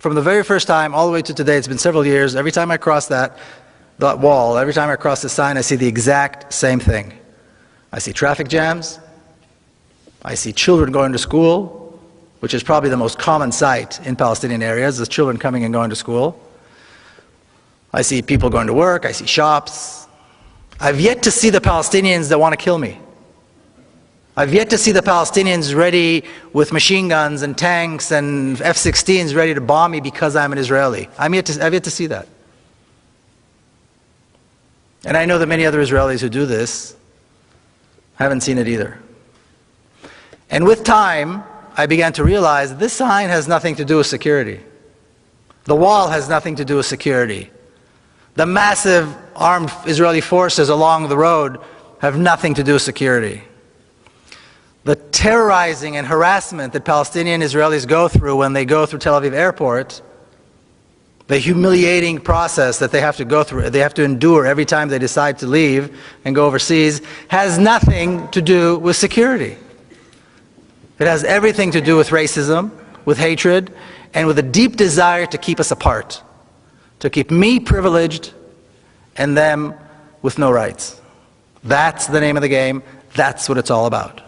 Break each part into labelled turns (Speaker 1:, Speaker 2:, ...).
Speaker 1: From the very first time all the way to today, it's been several years, every time I cross that wall, every time I cross the sign, I see the exact same thing. I see traffic jams, I see children going to school, which is probably the most common sight in Palestinian areas, is children coming and going to school. I see people going to work, I see shops. I've yet to see the Palestinians that want to kill me. I've yet to see the Palestinians ready with machine guns and tanks and F-16s ready to bomb me because I'm an Israeli. I've yet to see that. And I know that many other Israelis who do this haven't seen it either. And with time, I began to realize this sign has nothing to do with security. The wall has nothing to do with security. The massive armed Israeli forces along the road have nothing to do with security. The terrorizing and harassment that Palestinian Israelis go through when they go through Tel Aviv airport, the humiliating process that they have to go through, they have to endure every time they decide to leave and go overseas, has nothing to do with security. It has everything to do with racism, with hatred, and with a deep desire to keep us apart, to keep me privileged and them with no rights. That's the name of the game. That's what it's all about.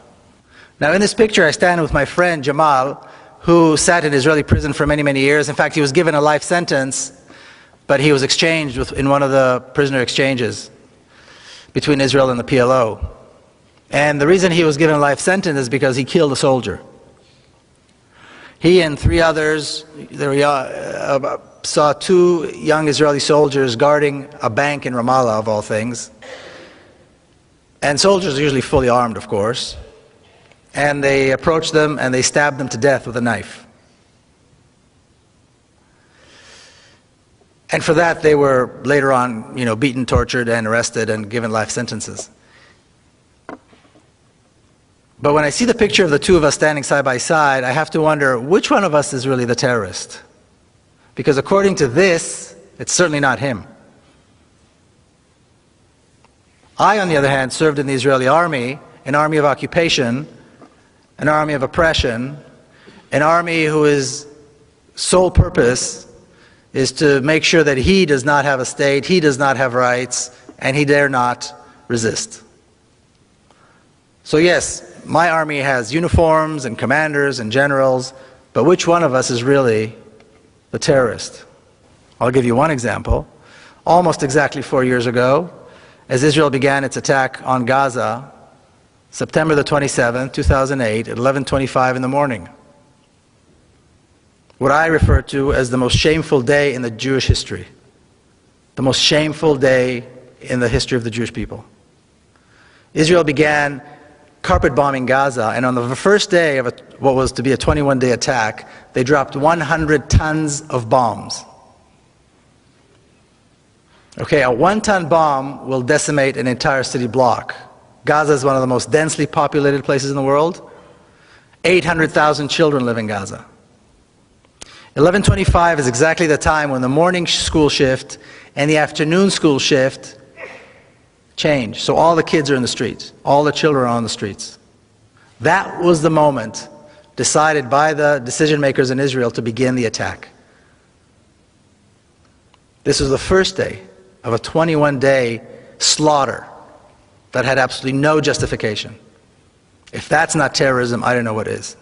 Speaker 1: Now in this picture I stand with my friend Jamal, who sat in Israeli prison for many, many years. In fact, he was given a life sentence, but he was exchanged in one of the prisoner exchanges between Israel and the PLO. And the reason he was given a life sentence is because he killed a soldier. He and 3 others saw 2 young Israeli soldiers guarding a bank in Ramallah, of all things. And soldiers are usually fully armed, of course. And they approached them and they stabbed them to death with a knife. And for that they were later on, beaten, tortured, and arrested and given life sentences. But when I see the picture of the 2 of us standing side by side, I have to wonder which one of us is really the terrorist. Because according to this, it's certainly not him. I, on the other hand, served in the Israeli army, an army of occupation, an army of oppression, an army whose sole purpose is to make sure that he does not have a state, he does not have rights, and he dare not resist. So yes, my army has uniforms and commanders and generals, but which one of us is really the terrorist? I'll give you one example. Almost exactly 4 years ago, as Israel began its attack on Gaza, September the 27th, 2008, at 11:25 in the morning. What I refer to as the most shameful day in the Jewish history. The most shameful day in the history of the Jewish people. Israel began carpet bombing Gaza, and on the first day of what was to be a 21-day attack, they dropped 100 tons of bombs. Okay, a 1-ton bomb will decimate an entire city block. Gaza is one of the most densely populated places in the world. 800,000 children live in Gaza. 11:25 is exactly the time when the morning school shift and the afternoon school shift change. So all the kids are in the streets. All the children are on the streets. That was the moment decided by the decision makers in Israel to begin the attack. This was the first day of a 21-day slaughter that had absolutely no justification. If that's not terrorism, I don't know what is.